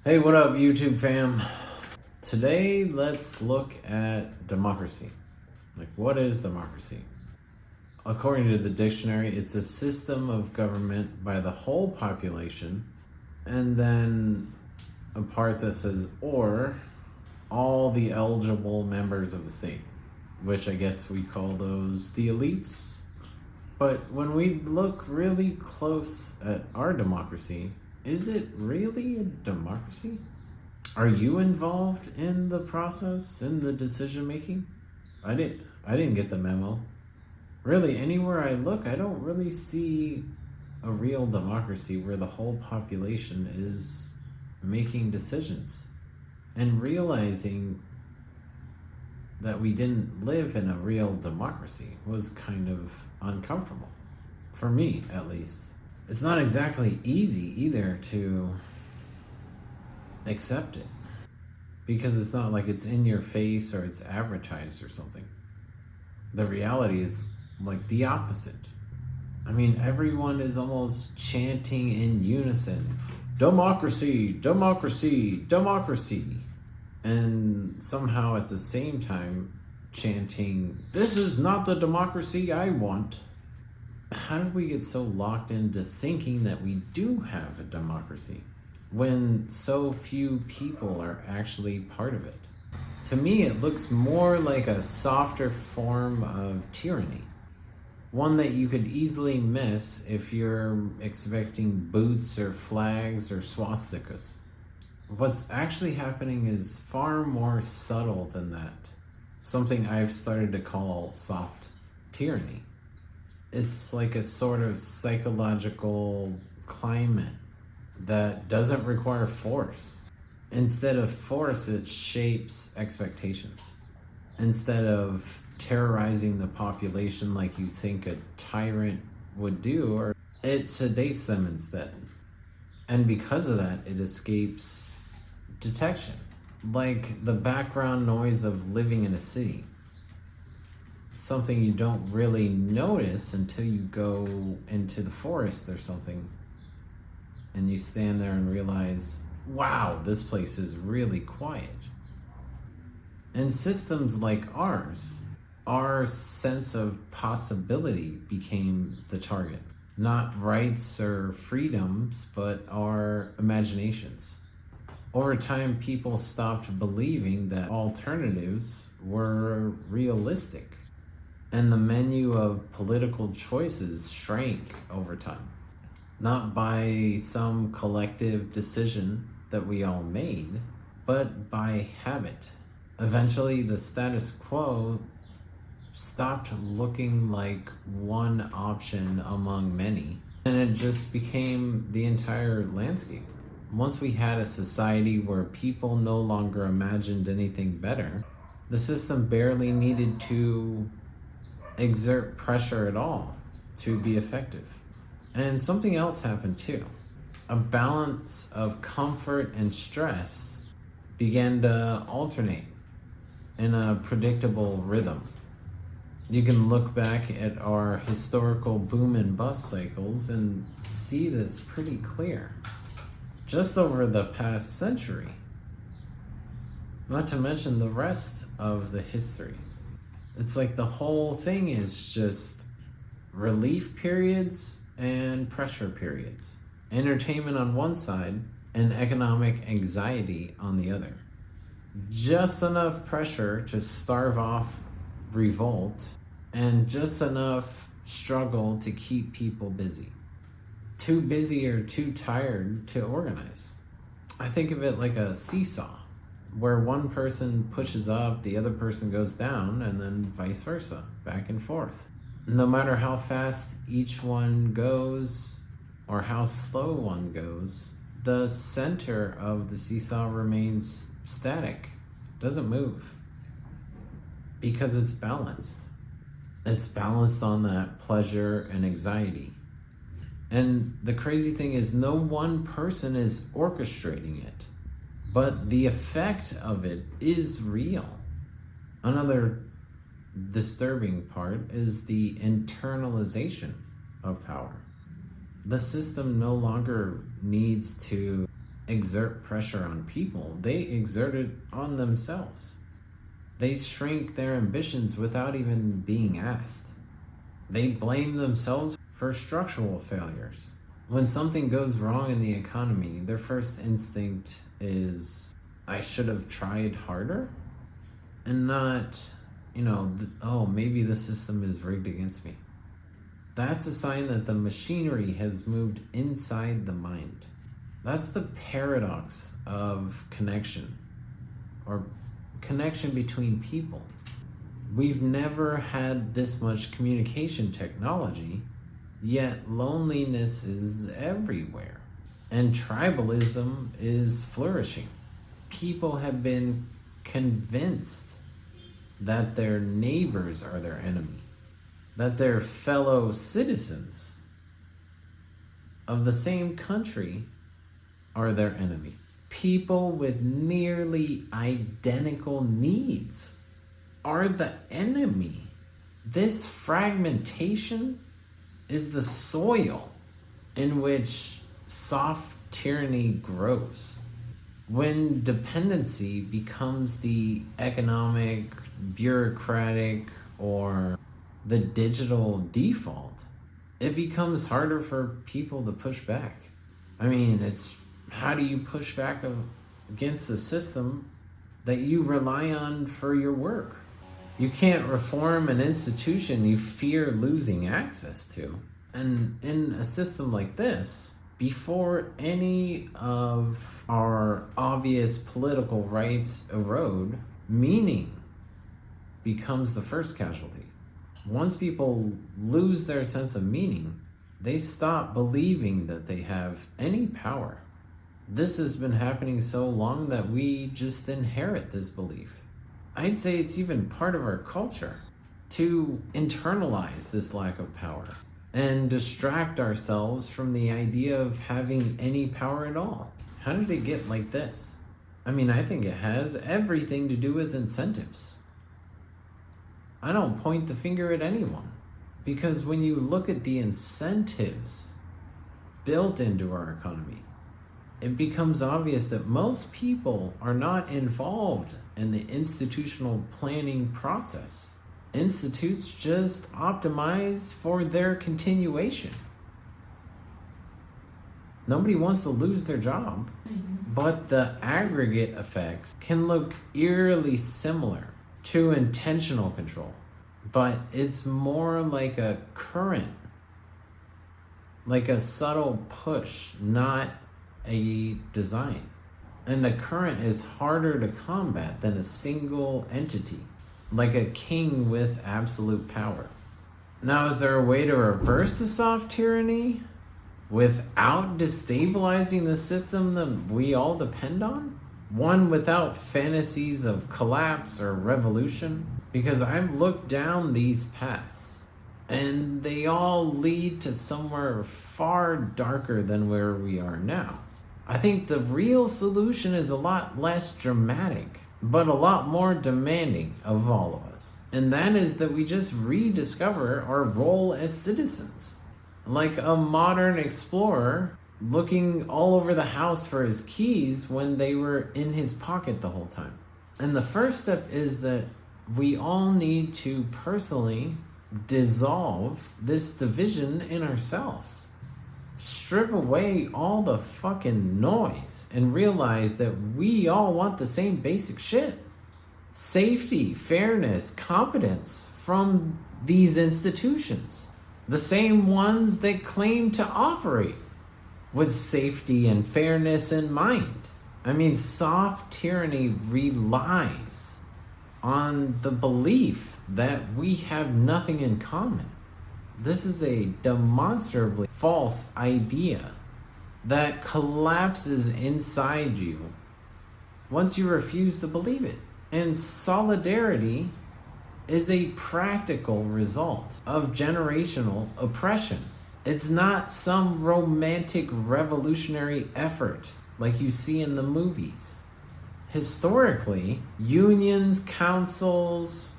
Hey, what up, YouTube fam? Today, let's look at democracy. Like, what is democracy? According to the dictionary, it's a system of government by the whole population, and then a part that says, or all the eligible members of the state, which I guess we call those the elites. But when we look really close at our democracy, is it really a democracy? Are you involved in the process, in the decision making? I didn't get the memo. Really, anywhere I look, I don't really see a real democracy where the whole population is making decisions and realizing that we didn't live in a real democracy was kind of uncomfortable. For me, at least. It's not exactly easy either to accept it because it's not like it's in your face or it's advertised or something. The reality is like the opposite. I mean, everyone is almost chanting in unison, democracy, democracy, democracy. And somehow at the same time chanting, this is not the democracy I want. How did we get so locked into thinking that we do have a democracy when so few people are actually part of it? To me, it looks more like a softer form of tyranny, one that you could easily miss if you're expecting boots or flags or swastikas. What's actually happening is far more subtle than that, something I've started to call soft tyranny. It's like a sort of psychological climate that doesn't require force. Instead of force, it shapes expectations. Instead of terrorizing the population like you think a tyrant would do, or it sedates them instead. And because of that, it escapes detection, like the background noise of living in a city. Something you don't really notice until you go into the forest or something and you stand there and realize, wow, this place is really quiet. In systems like ours, our sense of possibility became the target. Not rights or freedoms, but our imaginations. Over time, people stopped believing that alternatives were realistic, and the menu of political choices shrank over time. Not by some collective decision that we all made, but by habit. Eventually, the status quo stopped looking like one option among many, and it just became the entire landscape. Once we had a society where people no longer imagined anything better, the system barely needed to exert pressure at all to be effective. And something else happened too. A balance of comfort and stress began to alternate in a predictable rhythm. You can look back at our historical boom and bust cycles and see this pretty clear. Just over the past century, not to mention the rest of the history. It's like the whole thing is just relief periods and pressure periods. Entertainment on one side and economic anxiety on the other. Just enough pressure to starve off revolt and just enough struggle to keep people busy. Too busy or too tired to organize. I think of it like a seesaw, where one person pushes up, the other person goes down, and then vice versa, back and forth. No matter how fast each one goes or how slow one goes, the center of the seesaw remains static, doesn't move, because it's balanced. It's balanced on that pleasure and anxiety. And the crazy thing is, no one person is orchestrating it, but the effect of it is real. Another disturbing part is the internalization of power. The system no longer needs to exert pressure on people, they exert it on themselves. They shrink their ambitions without even being asked. They blame themselves for structural failures. When something goes wrong in the economy, their first instinct is, I should have tried harder, and not, oh, maybe the system is rigged against me. That's a sign that the machinery has moved inside the mind. That's the paradox of connection, or connection between people. We've never had this much communication technology, yet loneliness is everywhere, and tribalism is flourishing. People have been convinced that their neighbors are their enemy, that their fellow citizens of the same country are their enemy. People with nearly identical needs are the enemy. This fragmentation is the soil in which soft tyranny grows. When dependency becomes the economic, bureaucratic, or the digital default, it becomes harder for people to push back. I mean, it's how do you push back against the system that you rely on for your work? You can't reform an institution you fear losing access to. And in a system like this, before any of our obvious political rights erode, meaning becomes the first casualty. Once people lose their sense of meaning, they stop believing that they have any power. This has been happening so long that we just inherit this belief. I'd say it's even part of our culture to internalize this lack of power and distract ourselves from the idea of having any power at all. How did it get like this? I mean, I think it has everything to do with incentives. I don't point the finger at anyone, because when you look at the incentives built into our economy, it becomes obvious that most people are not involved in the institutional planning process. Institutes just optimize for their continuation. Nobody wants to lose their job, but the aggregate effects can look eerily similar to intentional control, but it's more like a current, like a subtle push, not a design. And the current is harder to combat than a single entity, like a king with absolute power. Now, is there a way to reverse the soft tyranny without destabilizing the system that we all depend on? One without fantasies of collapse or revolution? Because I've looked down these paths, and they all lead to somewhere far darker than where we are now. I think the real solution is a lot less dramatic, but a lot more demanding of all of us. And that is that we just rediscover our role as citizens. Like a modern explorer looking all over the house for his keys when they were in his pocket the whole time. And the first step is that we all need to personally dissolve this division in ourselves. Strip away all the fucking noise and realize that we all want the same basic shit. Safety, fairness, competence from these institutions. The same ones that claim to operate with safety and fairness in mind. I mean, soft tyranny relies on the belief that we have nothing in common. This is a demonstrably false idea that collapses inside you once you refuse to believe it. And solidarity is a practical result of generational oppression. It's not some romantic revolutionary effort like you see in the movies. Historically, unions, councils,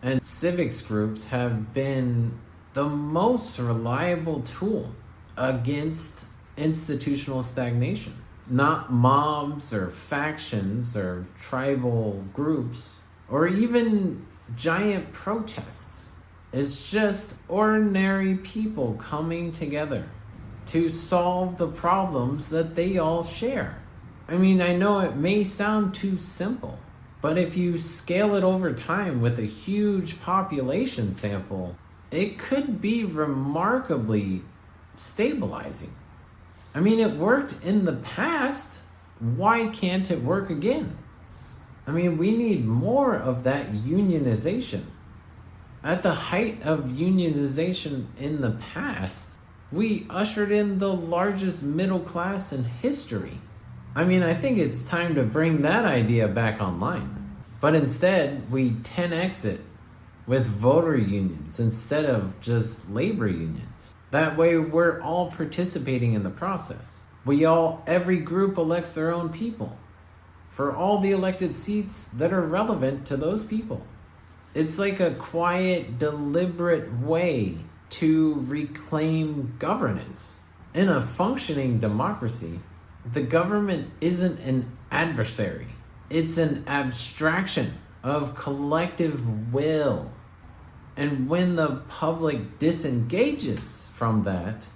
and civics groups have been the most reliable tool against institutional stagnation. not mobs or factions or tribal groups or even giant protests. It's just ordinary people coming together to solve the problems that they all share. I mean, I know it may sound too simple, but if you scale it over time with a huge population sample, it could be remarkably stabilizing. I mean, it worked in the past. Why can't it work again? I mean, we need more of that unionization. At the height of unionization in the past, we ushered in the largest middle class in history. I mean, I think it's time to bring that idea back online. But instead, we 10x it with voter unions instead of just labor unions. That way, we're all participating in the process. Every group elects their own people for all the elected seats that are relevant to those people. It's like a quiet, deliberate way to reclaim governance. In a functioning democracy, the government isn't an adversary. It's an abstraction of collective will. And when the public disengages from that,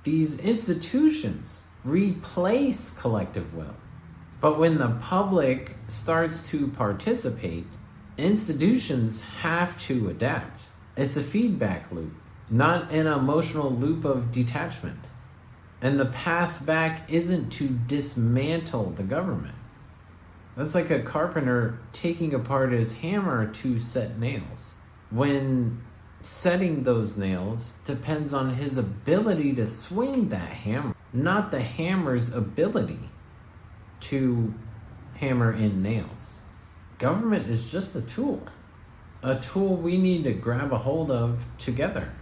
these institutions replace collective will. But when the public starts to participate, institutions have to adapt. It's a feedback loop, not an emotional loop of detachment. And the path back isn't to dismantle the government. That's like a carpenter taking apart his hammer to set nails, when setting those nails depends on his ability to swing that hammer, not the hammer's ability to hammer in nails. Government is just a tool we need to grab a hold of together,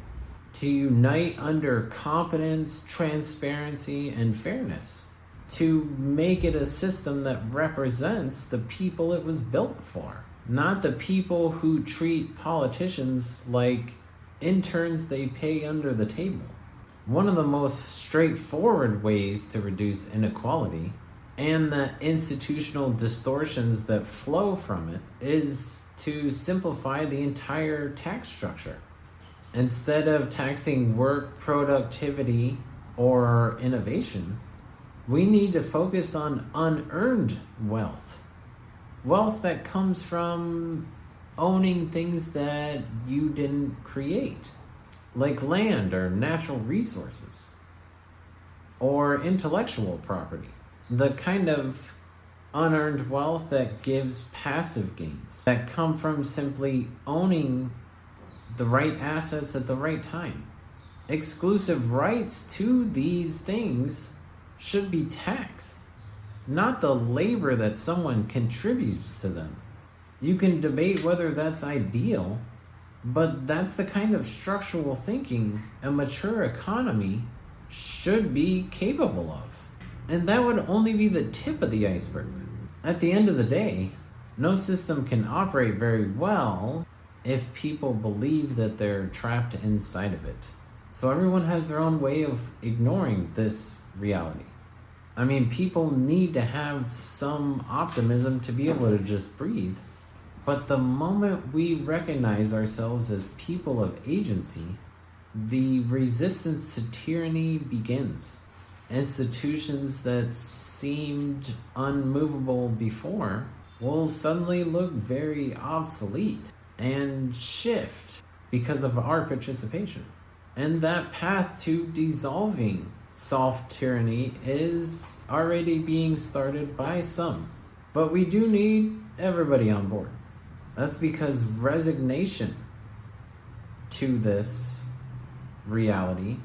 to unite under competence, transparency, and fairness, to make it a system that represents the people it was built for, not the people who treat politicians like interns they pay under the table. One of the most straightforward ways to reduce inequality and the institutional distortions that flow from it is to simplify the entire tax structure. Instead of taxing work, productivity, or innovation, we need to focus on unearned wealth. Wealth that comes from owning things that you didn't create, like land or natural resources, or intellectual property. The kind of unearned wealth that gives passive gains, that come from simply owning the right assets at the right time. Exclusive rights to these things should be taxed, not the labor that someone contributes to them. You can debate whether that's ideal, but that's the kind of structural thinking a mature economy should be capable of. And that would only be the tip of the iceberg. At the end of the day, no system can operate very well if people believe that they're trapped inside of it. So everyone has their own way of ignoring this reality. I mean, people need to have some optimism to be able to just breathe. But the moment we recognize ourselves as people of agency, the resistance to tyranny begins. Institutions that seemed unmovable before will suddenly look very obsolete and shift because of our participation. And that path to dissolving soft tyranny is already being started by some. But we do need everybody on board. That's because resignation to this reality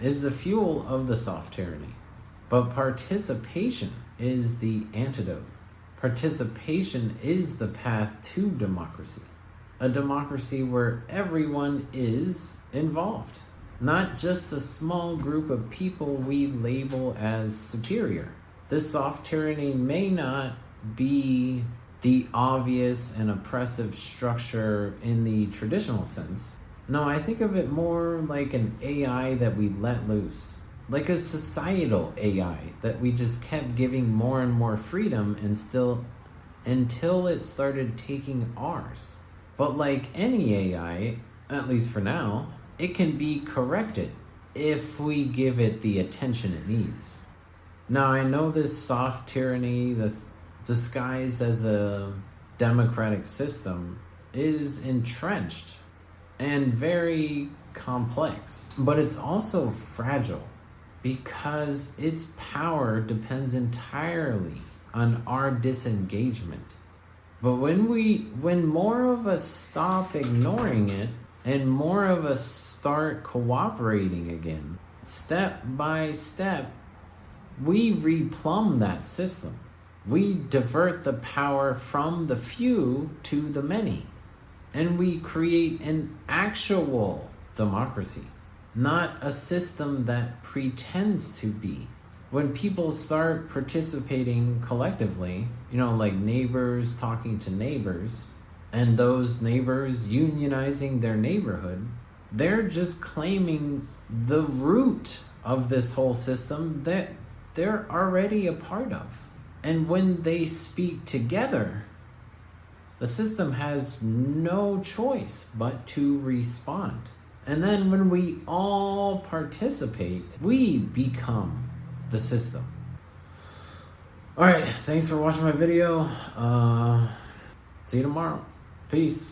is the fuel of the soft tyranny. But participation is the antidote. Participation is the path to democracy. A democracy where everyone is involved, not just a small group of people we label as superior. This soft tyranny may not be the obvious and oppressive structure in the traditional sense. No, I think of it more like an AI that we let loose. like a societal AI that we just kept giving more and more freedom and still until it started taking ours. But like any AI, at least for now, it can be corrected if we give it the attention it needs. Now, I know this soft tyranny that's disguised as a democratic system is entrenched and very complex, but it's also fragile because its power depends entirely on our disengagement. But when more of us stop ignoring it and more of us start cooperating again, step by step, we replumb that system. We divert the power from the few to the many. And we create an actual democracy, not a system that pretends to be. When people start participating collectively, like neighbors talking to neighbors, and those neighbors unionizing their neighborhood, they're just claiming the root of this whole system that they're already a part of. And when they speak together, the system has no choice but to respond. And then when we all participate, we become the system. All right, thanks for watching my video. See you tomorrow. Peace.